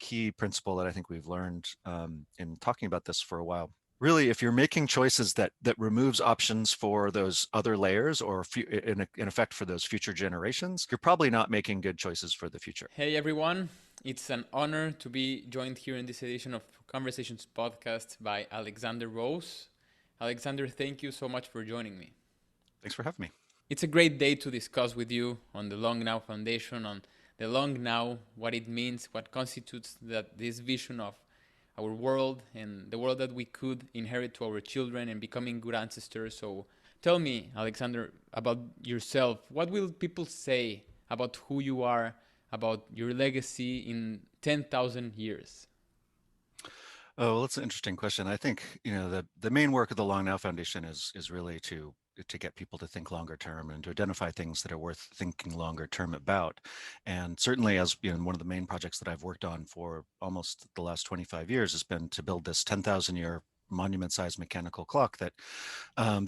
key principle that I think we've learned in talking about this for a while. Really, if you're making choices that removes options for those other layers or in effect for those future generations, you're probably not making good choices for the future. Hey everyone, it's an honor to be joined here in this edition of Conversations Podcast by Alexander Rose. Alexander, thank you so much for joining me. Thanks for having me. It's a great day to discuss with you on the Long Now Foundation, on the Long Now, what it means, what constitutes this vision of our world and the world that we could inherit to our children and becoming good ancestors. So tell me, Alexander, about yourself. What will people say about who you are, about your legacy in 10,000 years? Oh, well, that's an interesting question. I think, the main work of the Long Now Foundation is really to get people to think longer term and to identify things that are worth thinking longer term about. And certainly, as one of the main projects that I've worked on for almost the last 25 years has been to build this 10,000-year monument-sized mechanical clock that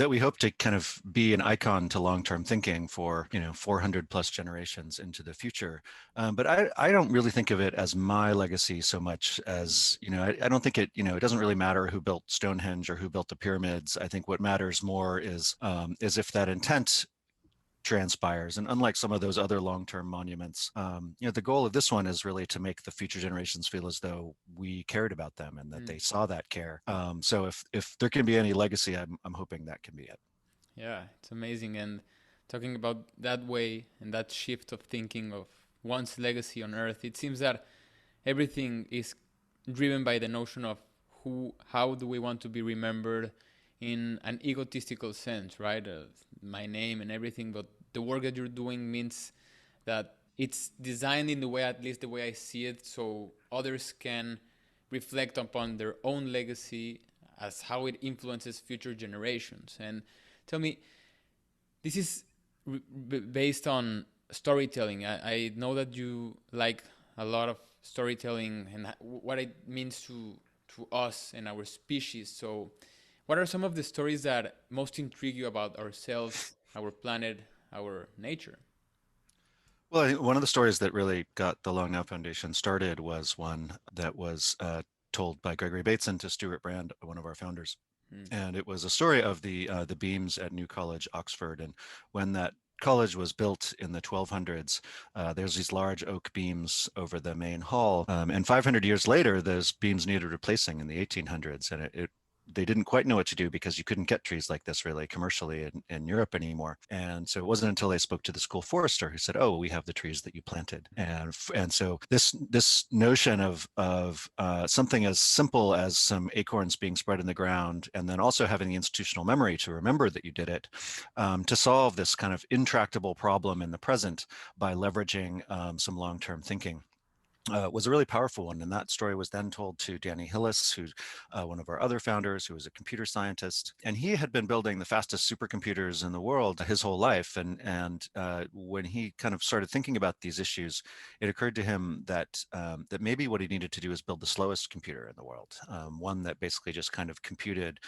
we hope to kind of be an icon to long-term thinking for 400 plus generations into the future. But I don't really think of it as my legacy so much as I don't think it doesn't really matter who built Stonehenge or who built the pyramids. I think what matters more is if that intent transpires. And unlike some of those other long-term monuments, the goal of this one is really to make the future generations feel as though we cared about them and that Mm. they saw that care. So if there can be any legacy, I'm hoping that can be it. Yeah, it's amazing. And talking about that way and that shift of thinking of one's legacy on Earth, it seems that everything is driven by the notion of how do we want to be remembered in an egotistical sense, right? My name and everything, but the work that you're doing means that it's designed in the way, at least the way I see it, so others can reflect upon their own legacy as how it influences future generations. And tell me, this is based on storytelling. I know that you like a lot of storytelling and what it means to us and our species. So, what are some of the stories that most intrigue you about ourselves, our planet, our nature? Well, I think one of the stories that really got the Long Now Foundation started was one that was told by Gregory Bateson to Stewart Brand, one of our founders. Mm. And it was a story of the beams at New College, Oxford. And when that college was built in the 1200s, there's these large oak beams over the main hall. And 500 years later, those beams needed replacing in the 1800s. And they didn't quite know what to do because you couldn't get trees like this really commercially in Europe anymore. And so it wasn't until they spoke to the school forester who said, "Oh, we have the trees that you planted." And so this notion of something as simple as some acorns being spread in the ground, and then also having the institutional memory to remember that you did it, to solve this kind of intractable problem in the present by leveraging some long-term thinking, was a really powerful one. And that story was then told to Danny Hillis, who's one of our other founders, who was a computer scientist. And he had been building the fastest supercomputers in the world his whole life. And when he kind of started thinking about these issues, it occurred to him that maybe what he needed to do is build the slowest computer in the world, one that basically just kind of computed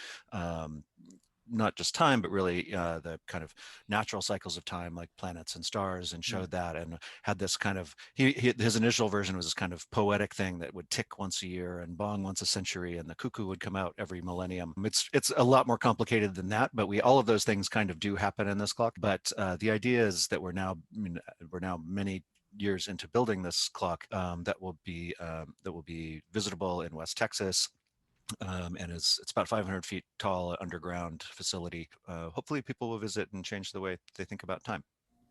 not just time, but really the kind of natural cycles of time, like planets and stars, and Mm. showed that, and had this kind of his initial version was this kind of poetic thing that would tick once a year and bong once a century, and the cuckoo would come out every millennium. It's a lot more complicated than that, but all of those things kind of do happen in this clock. But the idea is that we're now many years into building this clock, that will be visitable in West Texas, and it's about 500 feet tall, underground facility. Hopefully, people will visit and change the way they think about time.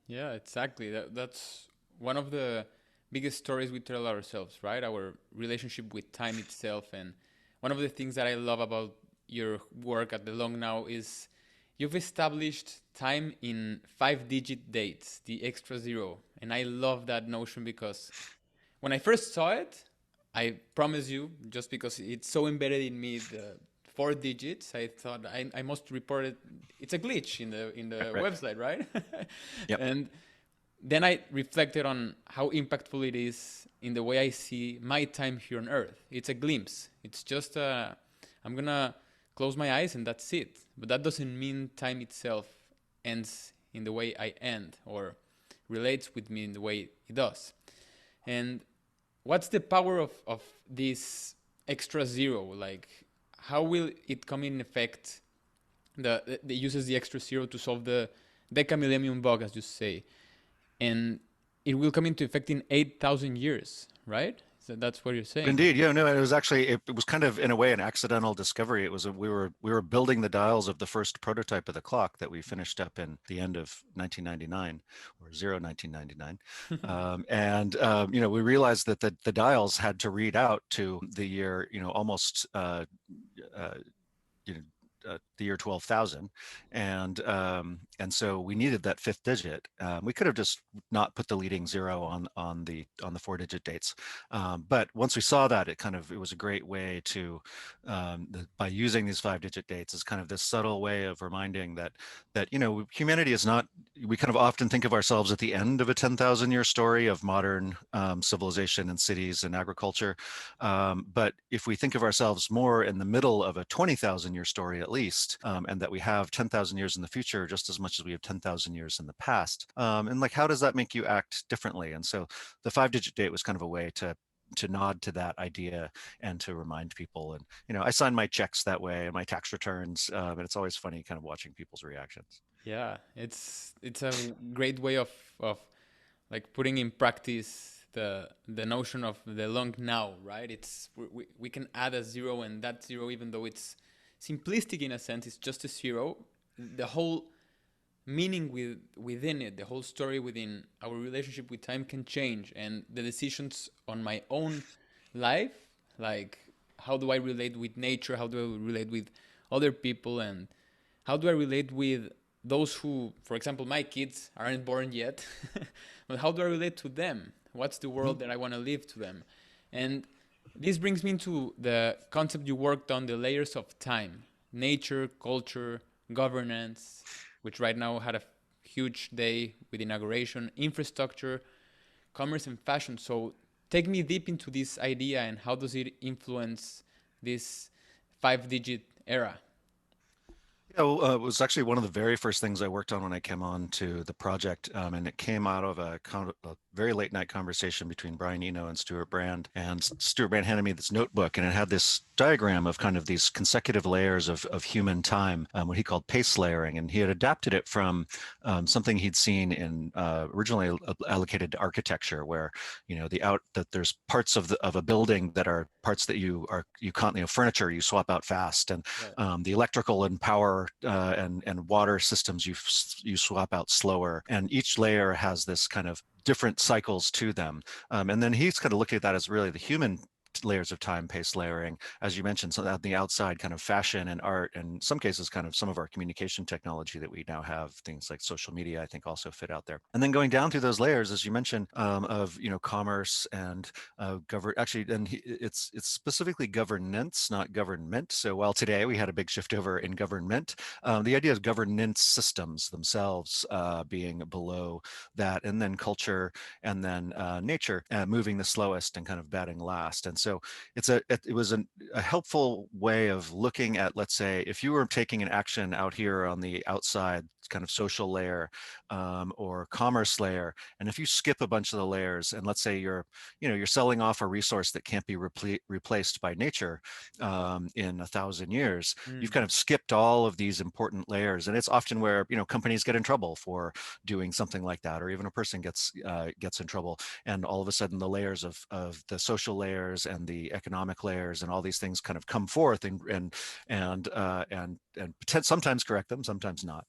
Yeah, exactly. That's one of the biggest stories we tell ourselves, right? Our relationship with time itself. And one of the things that I love about your work at the Long Now is you've established time in 5-digit dates, the extra zero. And I love that notion because when I first saw it, I promise you, just because it's so embedded in me, the 4 digits, I thought I must report it. It's a glitch in the Right. website, right? Yep. And then I reflected on how impactful it is in the way I see my time here on Earth. It's a glimpse. It's just I'm gonna close my eyes and that's it. But that doesn't mean time itself ends in the way I end or relates with me in the way it does. And what's the power of this extra zero? Like, how will it come in effect? The uses the extra zero to solve the decamillennium bug, as you say, and it will come into effect in 8,000 years, right? So that's what you're saying. Indeed, yeah, no, it was actually it was kind of in a way an accidental discovery. It was we were building the dials of the first prototype of the clock that we finished up in the end of 1999 or 1999, and we realized that the dials had to read out to the year, almost uh, you know, the year 12,000, and so we needed that fifth digit. We could have just not put the leading zero on the four-digit dates, but once we saw that, it was a great way to by using these five-digit dates as kind of this subtle way of reminding that humanity is not. We kind of often think of ourselves at the end of a 10,000-year story of modern civilization and cities and agriculture, but if we think of ourselves more in the middle of a 20,000-year story at least, and that we have 10,000 years in the future just as much as we have 10,000 years in the past, and like how does that make you act differently? And so the five-digit date was kind of a way to nod to that idea and to remind people. And I sign my checks that way and my tax returns, and it's always funny kind of watching people's reactions. Yeah, it's a great way of like putting in practice the notion of the long now, right? We can add a zero, and that zero, even though it's simplistic in a sense, it's just a zero. The whole meaning within it, the whole story within our relationship with time can change, and the decisions on my own life, like how do I relate with nature, how do I relate with other people, and how do I relate with those who, for example, my kids aren't born yet, but how do I relate to them? What's the world that I want to live to them? And this brings me into the concept you worked on, the layers of time: nature, culture, governance, which right now had a huge day with inauguration, infrastructure, commerce, and fashion. So take me deep into this idea, and how does it influence this five-digit era? Yeah, well, it was actually one of the very first things I worked on when I came on to the project, and it came out of a very late night conversation between Brian Eno and Stewart Brand. And Stewart Brand handed me this notebook, and it had this diagram of kind of these consecutive layers of human time, what he called pace layering, and he had adapted it from something he'd seen in originally allocated to architecture, where that there's parts of a building that are parts that you can't, furniture you swap out fast, and Right. the electrical and power and water systems you swap out slower, and each layer has this kind of different cycles to them. And then he's kind of looking at that as really the human layers of time pace layering, as you mentioned, so on the outside, kind of fashion and art, and in some cases kind of some of our communication technology that we now have, things like social media, I think also fit out there. And then going down through those layers, as you mentioned, of commerce and actually, and it's specifically governance, not government. So while today we had a big shift over in government, the idea of governance systems themselves being below that, and then culture, and then nature moving the slowest and kind of batting last. And so it was a helpful way of looking at, let's say, if you were taking an action out here on the outside kind of social layer, or commerce layer, and if you skip a bunch of the layers, and let's say you're selling off a resource that can't be replaced by nature in 1,000 years, you've Mm. kind of skipped all of these important layers. And it's often where companies get in trouble for doing something like that, or even a person gets in trouble, and all of a sudden the layers of the social layers and the economic layers and all these things kind of come forth, and sometimes correct them, sometimes not.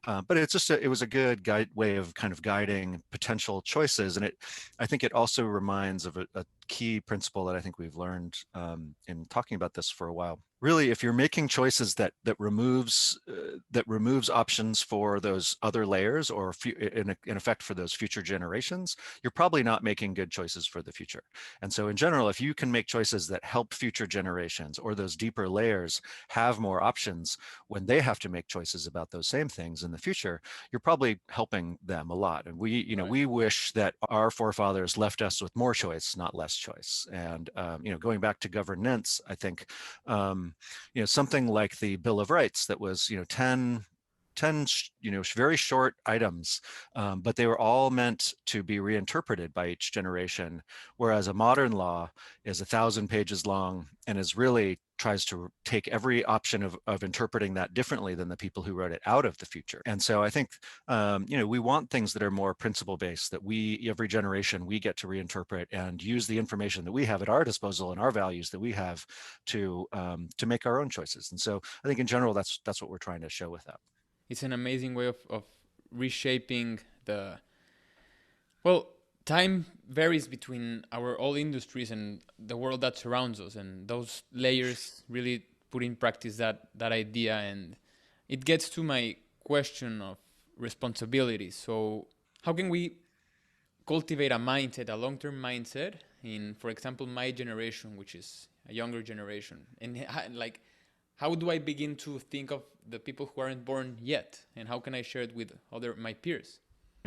But it was a good way of kind of guiding potential choices. And I think it also reminds of a key principle that I think we've learned in talking about this for a while. Really, if you're making choices that removes options for those other layers, or in effect for those future generations, you're probably not making good choices for the future. And so in general, if you can make choices that help future generations or those deeper layers have more options when they have to make choices about those same things in the future, you're probably helping them a lot. And Right. we wish that our forefathers left us with more choice, not less choice. And going back to governance, I think something like the Bill of Rights that was 10 very short items, but they were all meant to be reinterpreted by each generation, whereas a modern law is 1,000 pages long and is really tries to take every option of interpreting that differently than the people who wrote it out of the future. And so I think, we want things that are more principle based, that every generation, we get to reinterpret and use the information that we have at our disposal and our values that we have to make our own choices. And so I think in general, that's what we're trying to show with that. It's an amazing way of reshaping the, well, time varies between our all industries and the world that surrounds us, and those layers really put in practice that idea. And it gets to my question of responsibility. So how can we cultivate a mindset, a long-term mindset in, for example, my generation, which is a younger generation? And like, how do I begin to think of the people who aren't born yet, and how can I share it with other my peers?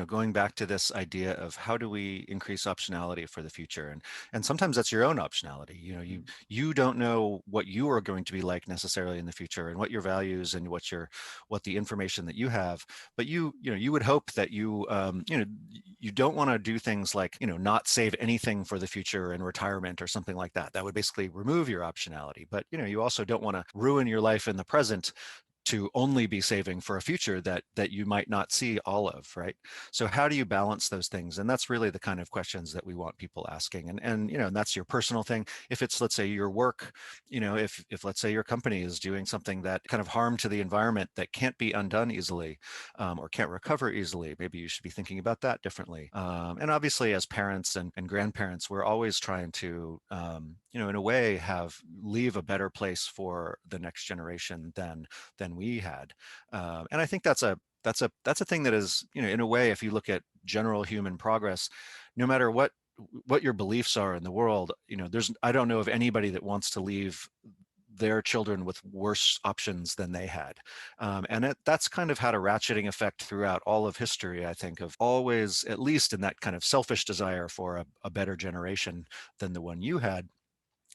Going back to this idea of how do we increase optionality for the future, and sometimes that's your own optionality. You don't know what you are going to be like necessarily in the future, and what your values and what the information that you have. But you would hope that you don't want to do things like not save anything for the future in retirement or something like that. That would basically remove your optionality. But you also don't want to ruin your life in the present to only be saving for a future that you might not see all of, right? So how do you balance those things? And that's really the kind of questions that we want people asking. And that's your personal thing. If it's, let's say, your work, if let's say your company is doing something that kind of harm to the environment that can't be undone easily, or can't recover easily, maybe you should be thinking about that differently. And obviously, as parents and grandparents, we're always trying to, in a way, leave a better place for the next generation than we had. And I think that's a thing that is, in a way, if you look at general human progress, no matter what your beliefs are in the world, I don't know of anybody that wants to leave their children with worse options than they had. And that's kind of had a ratcheting effect throughout all of history, I think, of always, at least in that kind of selfish desire for a better generation than the one you had.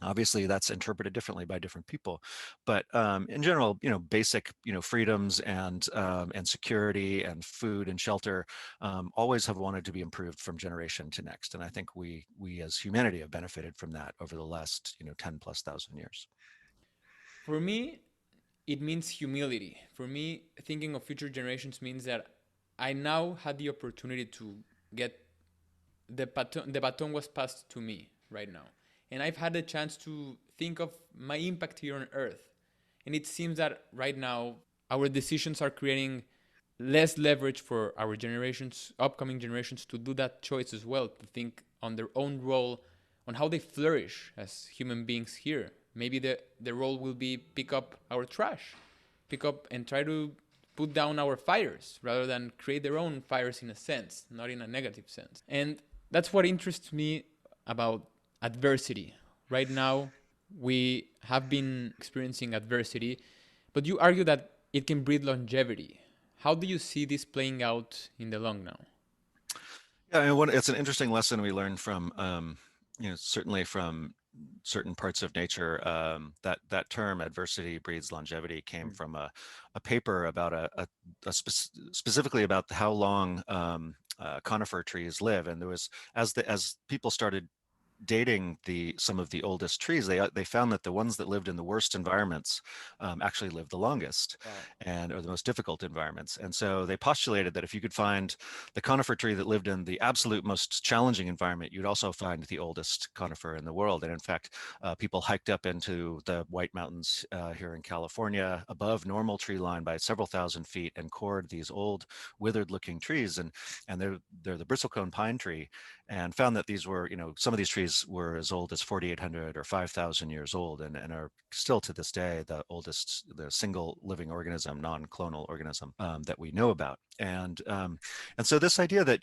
Obviously, that's interpreted differently by different people, but in general, basic, freedoms and security and food and shelter always have wanted to be improved from generation to next. And I think we as humanity have benefited from that over the last 10,000+ years. For me, it means humility. For me, thinking of future generations means that I now had the opportunity to get the baton was passed to me right now. And I've had the chance to think of my impact here on Earth. And it seems that right now, our decisions are creating less leverage for our generations, upcoming generations, to do that choice as well, to think on their own role, on how they flourish as human beings here. Maybe the role will be pick up our trash, pick up and try to put down our fires rather than create their own fires, in a sense, not in a negative sense. And that's what interests me about adversity. Right now, we have been experiencing adversity, but you argue that it can breed longevity. How do you see this playing out in the long now? Yeah, it's an interesting lesson we learned from, certainly from certain parts of nature. That term "adversity breeds longevity" came from a paper about specifically about how long conifer trees live. And there was, as people started dating some of the oldest trees, they found that the ones that lived in the worst environments actually lived the longest, Wow. and or the most difficult environments. And so they postulated that if you could find the conifer tree that lived in the absolute most challenging environment, you'd also find the oldest conifer in the world. And in fact, people hiked up into the White Mountains here in California above normal tree line by several thousand feet and cored these old withered-looking trees, and they're the bristlecone pine tree, and found that these were, some of these trees were as old as 4,800 or 5,000 years old, and are still to this day the single living organism, non-clonal organism, that we know about. And so this idea that,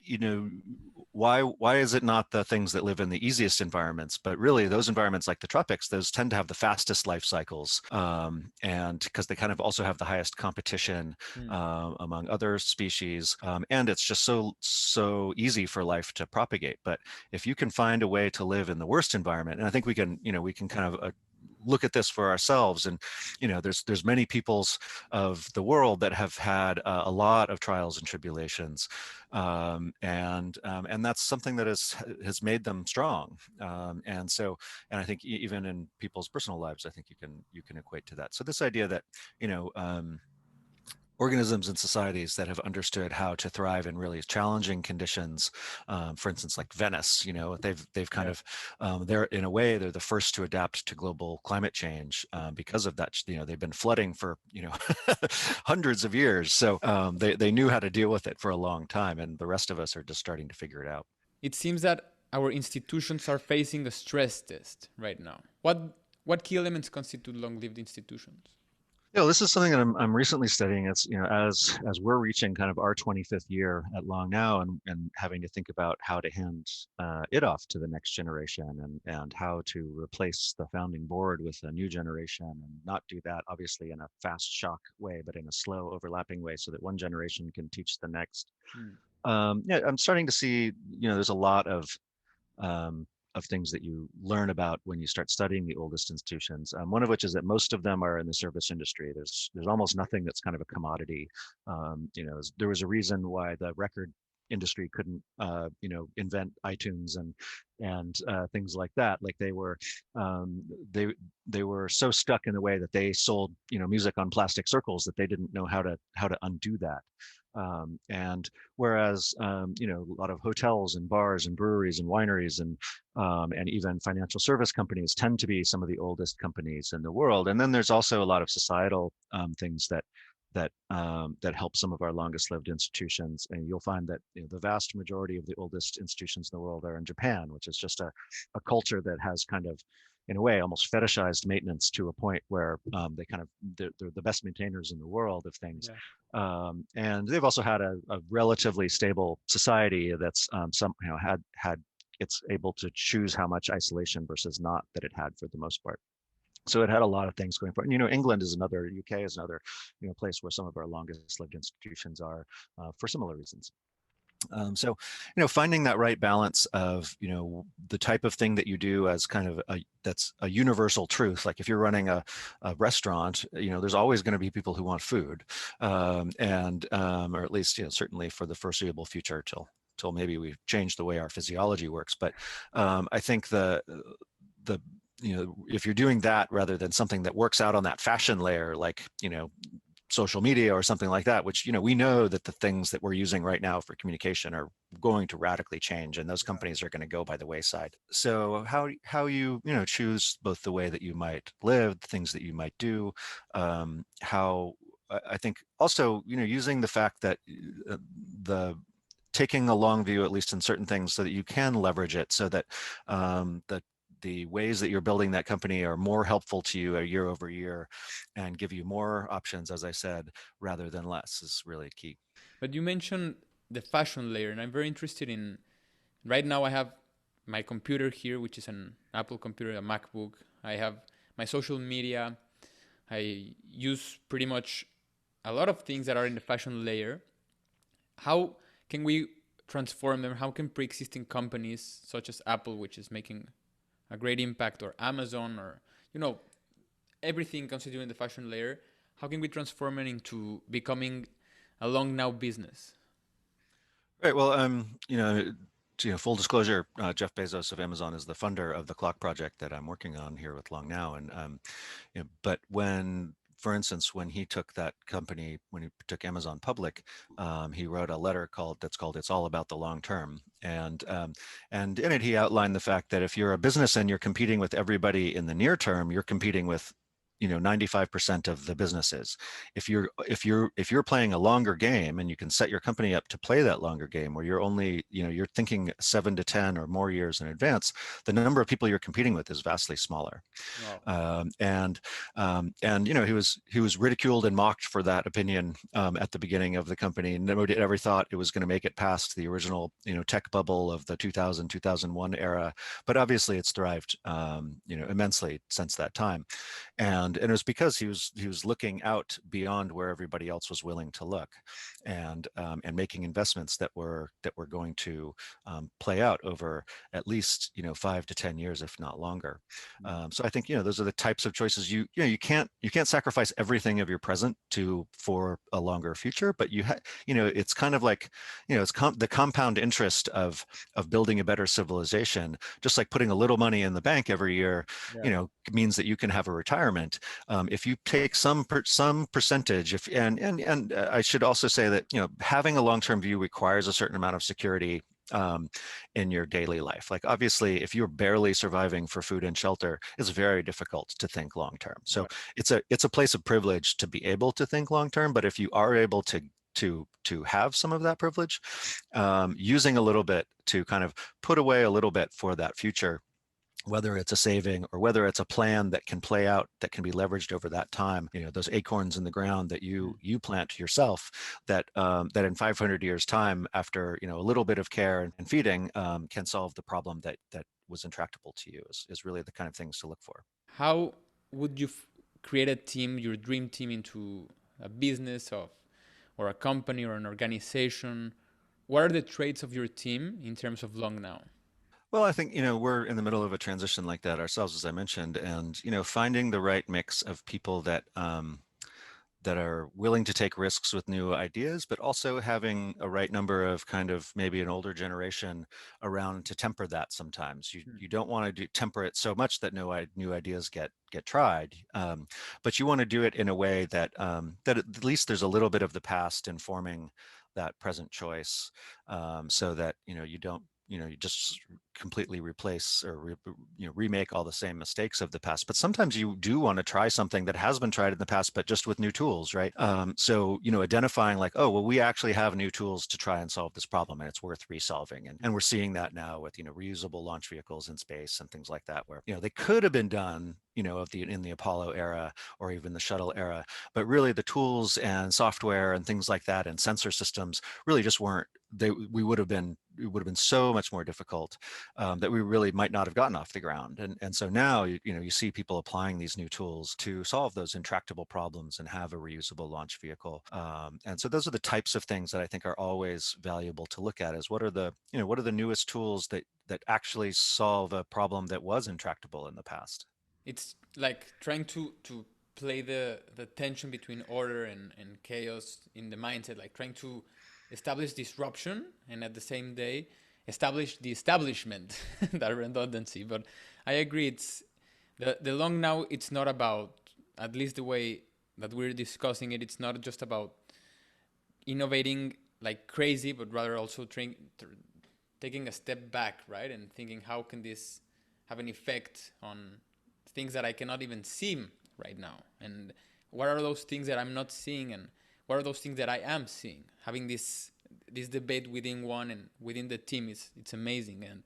why is it not the things that live in the easiest environments, but really those environments like the tropics, those tend to have the fastest life cycles, and because they kind of also have the highest competition Hmm. among other species, and it's just so easy for life to propagate. But if you can find a way to live in the worst environment, and I think we can kind of look at this for ourselves. And there's many peoples of the world that have had a lot of trials and tribulations, and that's something that has made them strong. And I think even in people's personal lives, I think you can equate to that. So this idea that you know. Organisms and societies that have understood how to thrive in really challenging conditions, for instance, like Venice, they've kind Yeah. of they're in a way they're the first to adapt to global climate change because of that. They've been flooding for hundreds of years, so they knew how to deal with it for a long time, and the rest of us are just starting to figure it out. It seems that our institutions are facing a stress test right now. What key elements constitute long-lived institutions? This is something that I'm recently studying. It's, as we're reaching kind of our 25th year at Long Now, and having to think about how to hand it off to the next generation, and how to replace the founding board with a new generation, and not do that obviously in a fast shock way, but in a slow overlapping way so that one generation can teach the next. Hmm. Yeah, I'm starting to see, there's a lot um, of things that you learn about when you start studying the oldest institutions. One of which is that most of them are in the service industry. There's almost nothing that's kind of a commodity. There was a reason why the record industry couldn't, invent iTunes and things like that. Like um, they they were so stuck in the way that they sold, music on plastic circles, that they didn't know how to undo that. And whereas, a lot of hotels and bars and breweries and wineries and even financial service companies tend to be some of the oldest companies in the world. And then there's also a lot of societal things that help some of our longest lived institutions. And you'll find that the vast majority of the oldest institutions in the world are in Japan, which is just a culture that has kind of, in a way, almost fetishized maintenance to a point where they're the best maintainers in the world of things. Yeah. And they've also had a relatively stable society that's had it's able to choose how much isolation versus not that it had for the most part. So it had a lot of things going for it. And, England is another, UK is another, place where some of our longest lived institutions are for similar reasons. So, finding that right balance of, the type of thing that you do as kind of that's a universal truth. Like if you're running a restaurant, there's always going to be people who want food, or at least, certainly for the foreseeable future till maybe we change the way our physiology works. But I think the if you're doing that rather than something that works out on that fashion layer, like, social media or something like that, which, we know that the things that we're using right now for communication are going to radically change, and those companies are going to go by the wayside. So how you choose both the way that you might live, the things that you might do, how I think also, using the fact that the taking a long view, at least in certain things, so that you can leverage it, so that the ways that you're building that company are more helpful to you year over year and give you more options, as I said, rather than less, is really key. But you mentioned the fashion layer, and I'm very interested in. Right now, I have my computer here, which is an Apple computer, a MacBook. I have my social media. I use pretty much a lot of things that are in the fashion layer. How can we transform them? How can pre-existing companies such as Apple, which is making a great impact, or Amazon, or everything constituting the fashion layer, how can we transform it into becoming a long now business? Right. Well, full disclosure, Jeff Bezos of Amazon is the funder of the clock project that I'm working on here with Long Now. And but for instance, when he took that company, when he took Amazon public, he wrote a letter that's called "It's All About the Long Term," and in it he outlined the fact that if you're a business and you're competing with everybody in the near term, you're competing with 95% of the businesses. If you're playing a longer game, and you can set your company up to play that longer game, where you're only you're thinking 7 to 10 or more years in advance, the number of people you're competing with is vastly smaller. Wow. And he was ridiculed and mocked for that opinion at the beginning of the company. Nobody ever thought it was going to make it past the original tech bubble of the 2001 era, but obviously it's thrived immensely since that time. And and it was because he was looking out beyond where everybody else was willing to look, and making investments that were going to play out over at least 5 to 10 years, if not longer. So I think those are the types of choices you can't sacrifice everything of your present to for a longer future, but it's kind of like it's the compound interest of building a better civilization. Just like putting a little money in the bank every year, Yeah. means that you can have a retirement. If you take some percentage, if and I should also say that having a long-term view requires a certain amount of security um, in your daily life. Like obviously, if you're barely surviving for food and shelter, it's very difficult to think long term. So Right. it's a place of privilege to be able to think long term. But if you are able to have some of that privilege, using a little bit to kind of put away a little bit for that future, whether it's a saving or whether it's a plan that can play out, that can be leveraged over that time, those acorns in the ground that Mm. you plant yourself, that in 500 years time, after a little bit of care and feeding, can solve the problem that was intractable to you, is really the kind of things to look for. How would you create a team, your dream team, into a business of, or a company or an organization? What are the traits of your team in terms of long now? Well, I think, we're in the middle of a transition like that ourselves, as I mentioned, and, finding the right mix of people that are willing to take risks with new ideas, but also having a right number of kind of maybe an older generation around to temper that sometimes. You don't want to temper it so much that no new ideas get tried, but you want to do it in a way that at least there's a little bit of the past informing that present choice, so that you don't you just completely replace or remake all the same mistakes of the past. But sometimes you do want to try something that has been tried in the past, but just with new tools, right? So identifying like, oh well, we actually have new tools to try and solve this problem, and it's worth resolving. And we're seeing that now with reusable launch vehicles in space and things like that, where they could have been done in the Apollo era or even the shuttle era, but really the tools and software and things like that and sensor systems really just weren't. It would have been so much more difficult, that we really might not have gotten off the ground. And so now you see people applying these new tools to solve those intractable problems and have a reusable launch vehicle. And so those are the types of things that I think are always valuable to look at, is what are the newest tools that actually solve a problem that was intractable in the past. It's like trying to play the tension between order and chaos in the mindset, like trying to establish disruption and at the same day establish the establishment, that redundancy. But I agree, it's the long now, it's not about, at least the way that we're discussing it, it's not just about innovating like crazy, but rather also taking a step back, right? And thinking, how can this have an effect on things that I cannot even see right now? And what are those things that I'm not seeing? And what are those things that I am seeing? Having this debate within one and within the team it's amazing. And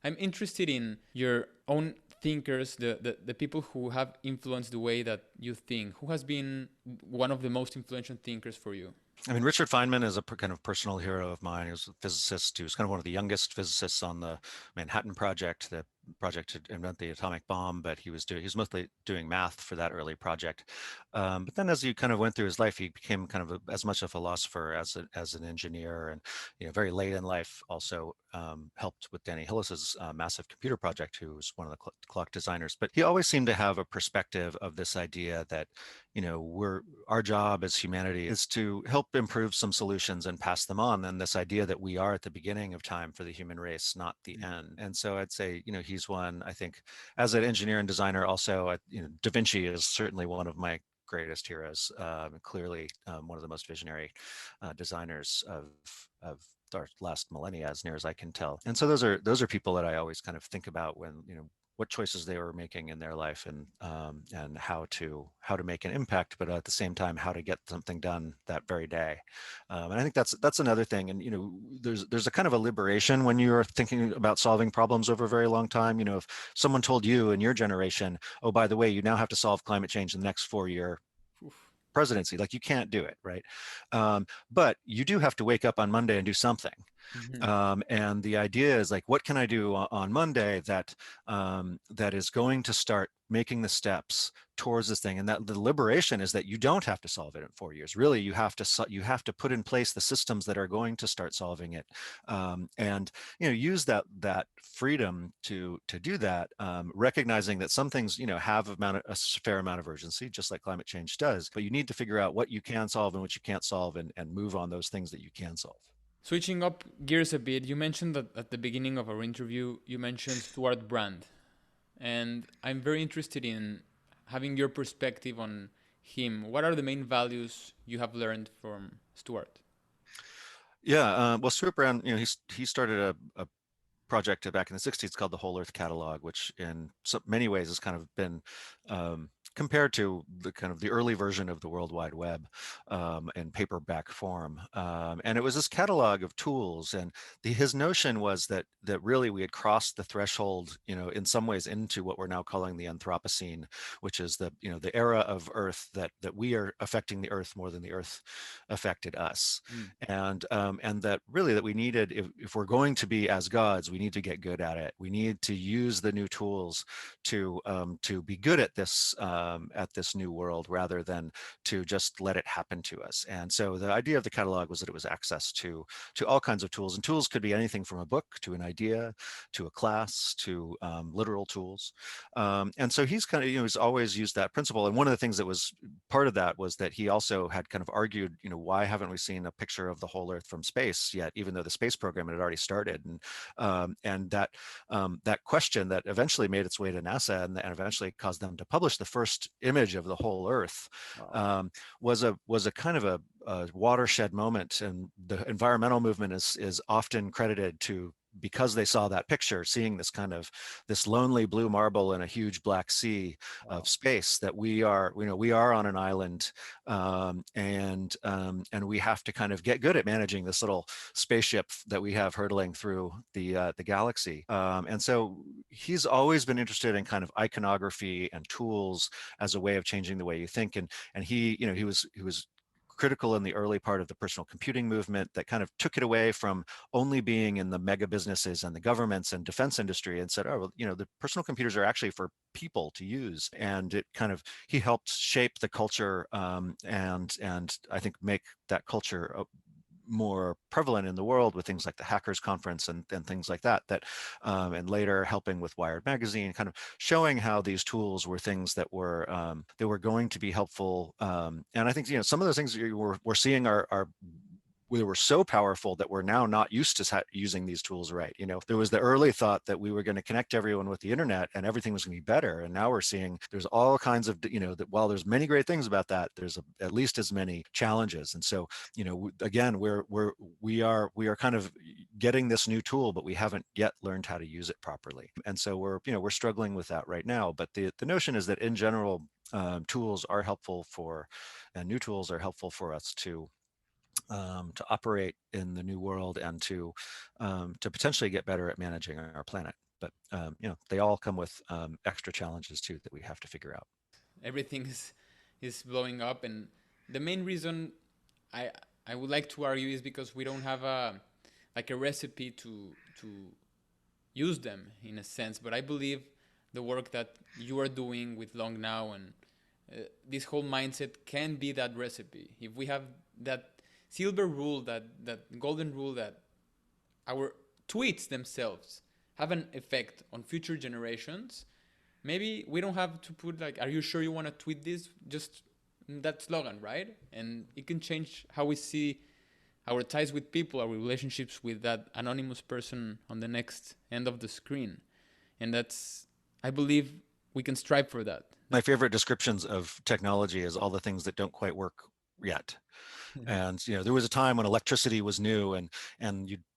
I'm interested in your own thinkers, the people who have influenced the way that you think. Who has been one of the most influential thinkers for you? I mean, Richard Feynman is a kind of personal hero of mine. He was a physicist. He was kind of one of the youngest physicists on the Manhattan Project, the project to invent the atomic bomb. But he was mostly doing math for that early project. But then, as he kind of went through his life, he became kind of as much a philosopher as an engineer, and very late in life also helped with Danny Hillis's massive computer project, who was one of the clock designers. But he always seemed to have a perspective of this idea that our job as humanity is to help improve some solutions and pass them on. And this idea that we are at the beginning of time for the human race, not the end. And so I'd say, he's one, I think, as an engineer and designer. Also, Da Vinci is certainly one of my greatest heroes. Clearly, one of the most visionary designers of our last millennia, as near as I can tell. And so those are people that I always kind of think about when what choices they were making in their life, and how to make an impact, but at the same time how to get something done that very day. And I think that's another thing. And there's a kind of a liberation when you're thinking about solving problems over a very long time. If someone told you in your generation, oh, by the way, you now have to solve climate change in the next 4 year Oof. presidency, like you can't do it, right? But you do have to wake up on Monday and do something. Hmm. And the idea is like, what can I do on Monday that that is going to start making the steps towards this thing? And that the liberation is that you don't have to solve it in 4 years. Really, you have to put in place the systems that are going to start solving it, and use that freedom to do that, recognizing that some things have a fair amount of urgency, just like climate change does. But you need to figure out what you can solve and what you can't solve, and move on those things that you can solve. Switching up gears a bit, you mentioned that at the beginning of our interview, you mentioned Stewart Brand. And I'm very interested in having your perspective on him. What are the main values you have learned from Stewart? Yeah, well, Stewart Brand, he started a project back in the 60s called the Whole Earth Catalog, which in so many ways has kind of been compared to the kind of the early version of the World Wide Web, in paperback form. And it was this catalog of tools. And his notion was that really we had crossed the threshold, in some ways into what we're now calling the Anthropocene, which is the era of Earth that we are affecting the Earth more than the Earth affected us. Mm. And that really that we needed, if we're going to be as gods, we need to get good at it. We need to use the new tools to be good at this new world, rather than to just let it happen to us. And so the idea of the catalog was that it was access to all kinds of tools, and tools could be anything from a book to an idea to a class to literal tools. And so he's kind of he's always used that principle. And one of the things that was part of that was that he also had kind of argued, why haven't we seen a picture of the whole Earth from space yet, even though the space program had already started? And that question that eventually made its way to NASA, and eventually caused them to publish the first image of the whole Earth, Wow. um, was a kind of a watershed moment. And the environmental movement is often credited to, because they saw that picture, seeing this lonely blue marble in a huge black sea of Wow. space, that we are on an island, and we have to kind of get good at managing this little spaceship that we have hurtling through the galaxy. And so he's always been interested in kind of iconography and tools as a way of changing the way you think. And he was critical in the early part of the personal computing movement that kind of took it away from only being in the mega businesses and the governments and defense industry, and said, oh, well, the personal computers are actually for people to use. And he helped shape the culture, and I think make that culture more prevalent in the world, with things like the Hackers Conference and things like and later helping with Wired Magazine, kind of showing how these tools were things that were going to be helpful. And I think some of those things we're seeing are we were so powerful that we're now not used to using these tools right. There was the early thought that we were going to connect everyone with the internet and everything was going to be better. And now we're seeing there's all kinds of, that while there's many great things about that, there's at least as many challenges. And so, again, we are kind of getting this new tool, but we haven't yet learned how to use it properly. And so we're struggling with that right now. But the notion is that in general, tools are helpful and new tools are helpful for us to operate in the new world, and to potentially get better at managing our planet. But they all come with extra challenges too that we have to figure out. Everything is blowing up, and the main reason I I would like to argue is because we don't have a recipe to use them in a sense. But I believe the work that you are doing with Long Now and this whole mindset can be that recipe. If we have that silver rule, that golden rule, that our tweets themselves have an effect on future generations, maybe we don't have to put like, are you sure you want to tweet this? Just that slogan, right? And it can change how we see our ties with people, our relationships with that anonymous person on the next end of the screen. And that's, I believe we can strive for that. My favorite descriptions of technology is all the things that don't quite work yet. And there was a time when electricity was new, and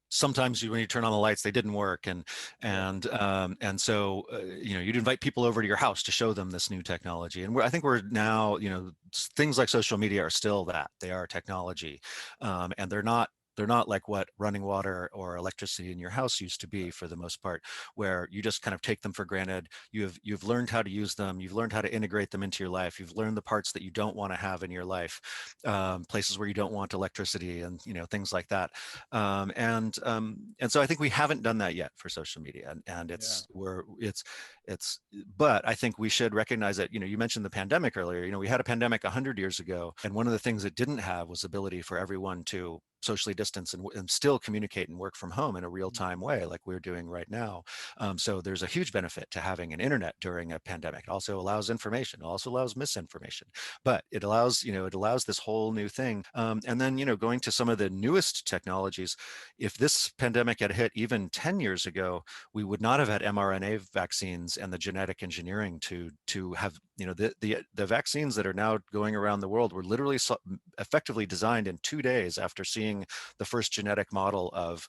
sometimes when you turn on the lights, they didn't work. Yeah. And so you'd invite people over to your house to show them this new technology. And I think we're now, things like social media are still that. They are technology, and they're They're not like what running water or electricity in your house used to be for the most part, where you just kind of take them for granted. You've learned how to use them. You've learned how to integrate them into your life. You've learned the parts that you don't want to have in your life, places where you don't want electricity, and things like that. And so I think we haven't done that yet for social media, and Yeah. it's but I think we should recognize that, you mentioned the pandemic earlier. We had a pandemic 100 years ago, and one of the things it didn't have was the ability for everyone to socially distance and still communicate and work from home in a real-time way like we're doing right now. So there's a huge benefit to having an internet during a pandemic. It also allows information. It also allows misinformation, but it allows this whole new thing. And then, going to some of the newest technologies, if this pandemic had hit even 10 years ago, we would not have had mRNA vaccines and the genetic engineering to have, the vaccines that are now going around the world were literally effectively designed in 2 days after seeing the first genetic model of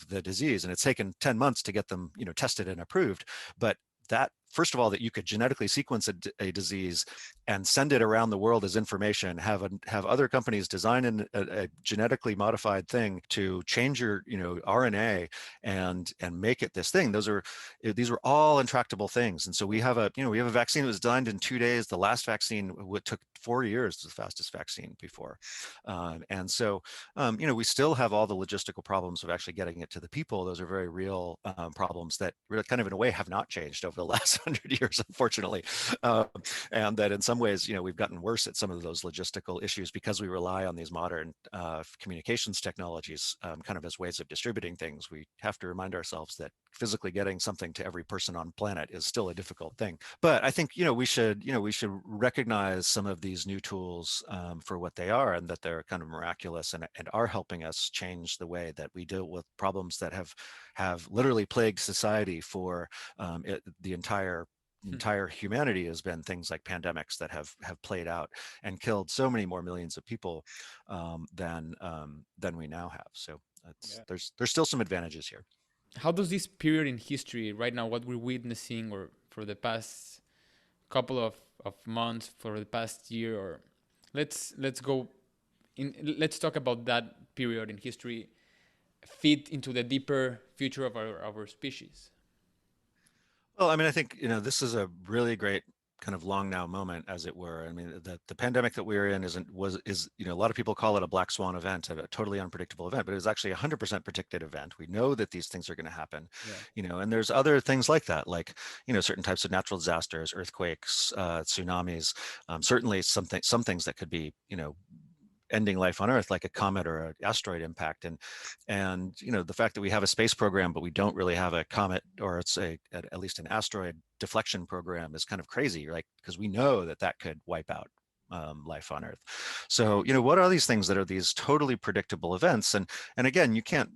the disease. And it's taken 10 months to get them, tested and approved. But that, first of all, that you could genetically sequence a disease and send it around the world as information, have other companies design a genetically modified thing to change your RNA and make it this thing. These are all intractable things. And so we have a vaccine that was designed in 2 days. The last vaccine took 4 years, the fastest vaccine before. And so we still have all the logistical problems of actually getting it to the people. Those are very real problems that really kind of in a way have not changed over the last 100 years, unfortunately. And that in some ways, we've gotten worse at some of those logistical issues because we rely on these modern communications technologies kind of as ways of distributing things. We have to remind ourselves that physically getting something to every person on planet is still a difficult thing. But I think, we should recognize some of these new tools for what they are, and that they're kind of miraculous and are helping us change the way that we deal with problems that have literally plagued society for the entire humanity. Has been things like pandemics that have played out and killed so many more millions of people than we now have. So Yeah. there's still some advantages here. How does this period in history right now, what we're witnessing, or for the past couple of months, for the past year, or let's go let's talk about that period in history, fit into the deeper future of our species? Well, I mean, I think, this is a really great kind of long now moment, as it were. I mean, the pandemic that we're in is, a lot of people call it a black swan event, a totally unpredictable event, but it was actually a 100% predicted event. We know that these things are going to happen, Yeah. and there's other things like that, like, certain types of natural disasters, earthquakes, tsunamis, certainly some things that could be, ending life on Earth, like a comet or an asteroid impact. And the fact that we have a space program, but we don't really have a comet, or it's at least an asteroid deflection program, is kind of crazy, right? Because we know that could wipe out life on Earth. So, what are these things that are these totally predictable events? And again, you can't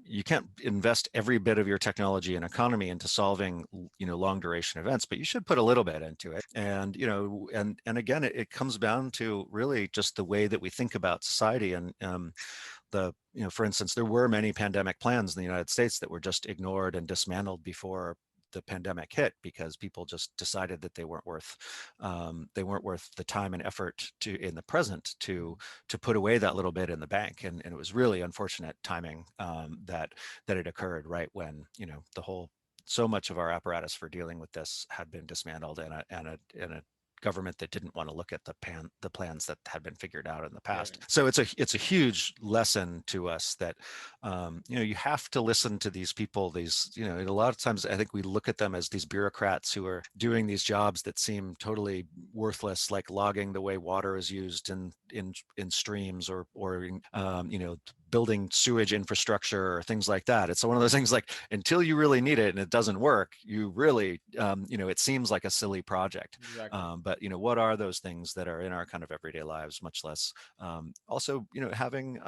invest every bit of your technology and economy into solving long duration events, but you should put a little bit into it. And and again, it comes down to really just the way that we think about society. And for instance, there were many pandemic plans in the United States that were just ignored and dismantled before the pandemic hit, because people just decided that they weren't worth the time and effort in the present to put away that little bit in the bank. And it was really unfortunate timing that it occurred right when so much of our apparatus for dealing with this had been dismantled, and a government that didn't want to look at the plans that had been figured out in the past. Right. So it's a huge lesson to us that you have to listen to these people. A lot of times I think we look at them as these bureaucrats who are doing these jobs that seem totally worthless, like logging the way water is used in streams, or building sewage infrastructure or things like that. It's one of those things, like, until you really need it and it doesn't work, you really it seems like a silly project. Exactly. But what are those things that are in our kind of everyday lives, much less also having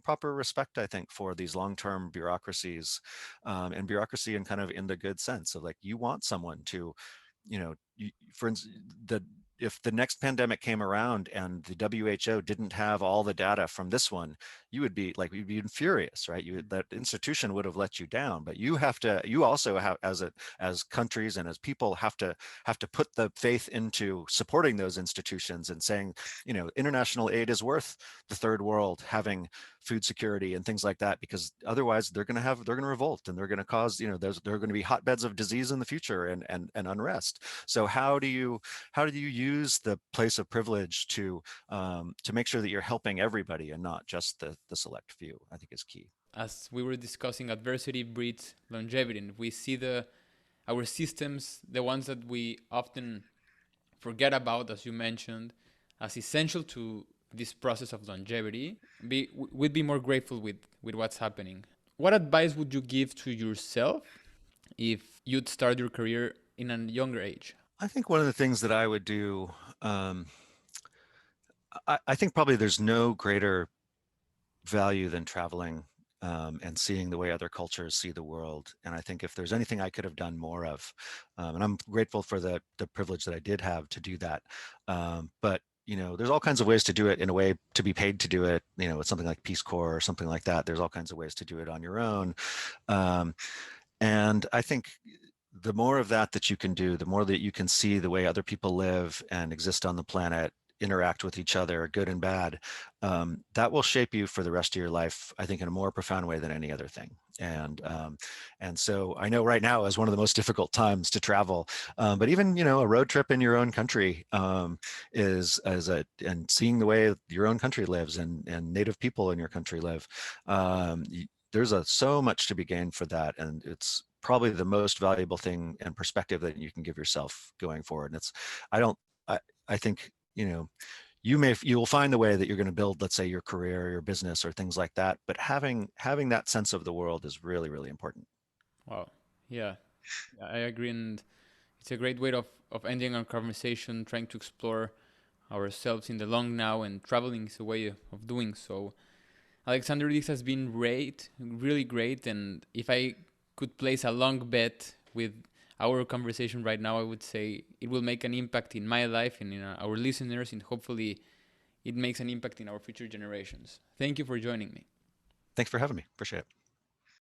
proper respect, I think, for these long-term bureaucracies, and bureaucracy in kind of in the good sense of, like, you want someone to, for instance, if the next pandemic came around and the WHO didn't have all the data from this one, you'd be furious, right? That institution would have let you down. But you also have, as countries and as people, have to put the faith into supporting those institutions and saying, international aid is worth the third world having food security and things like that, because otherwise they're going to revolt, and they're going to cause, there are going to be hotbeds of disease in the future, and unrest. So how do you use the place of privilege to make sure that you're helping everybody and not just the select few, I think is key. As we were discussing, adversity breeds longevity, and we see our systems, the ones that we often forget about, as you mentioned, as essential to this process of longevity, we'd be more grateful with what's happening. What advice would you give to yourself if you'd start your career in a younger age? I think one of the things that I would do, um, I think probably there's no greater value than traveling, and seeing the way other cultures see the world. And I think if there's anything I could have done more of, and I'm grateful for the privilege that I did have to do that. But there's all kinds of ways to do it in a way to be paid to do it. With something like Peace Corps or something like that. There's all kinds of ways to do it on your own. Um, and I think the more of that you can do, the more that you can see the way other people live and exist on the planet, interact with each other, good and bad, that will shape you for the rest of your life, I think, in a more profound way than any other thing. And so I know right now is one of the most difficult times to travel, but even a road trip in your own country, and seeing the way your own country lives, and native people in your country live, there's so much to be gained for that, and it's probably the most valuable thing and perspective that you can give yourself going forward. And I don't, I think, you will find the way that you're going to build, let's say, your career, your business, or things like that. But having that sense of the world is really, really important. Wow. Yeah, I agree. And it's a great way of ending our conversation, trying to explore ourselves in the long now, and traveling is a way of doing so. Alexander, this has been great, really great. And if I could place a long bet with our conversation right now, I would say it will make an impact in my life and in our listeners, and hopefully it makes an impact in our future generations. Thank you for joining me. Thanks for having me. Appreciate it.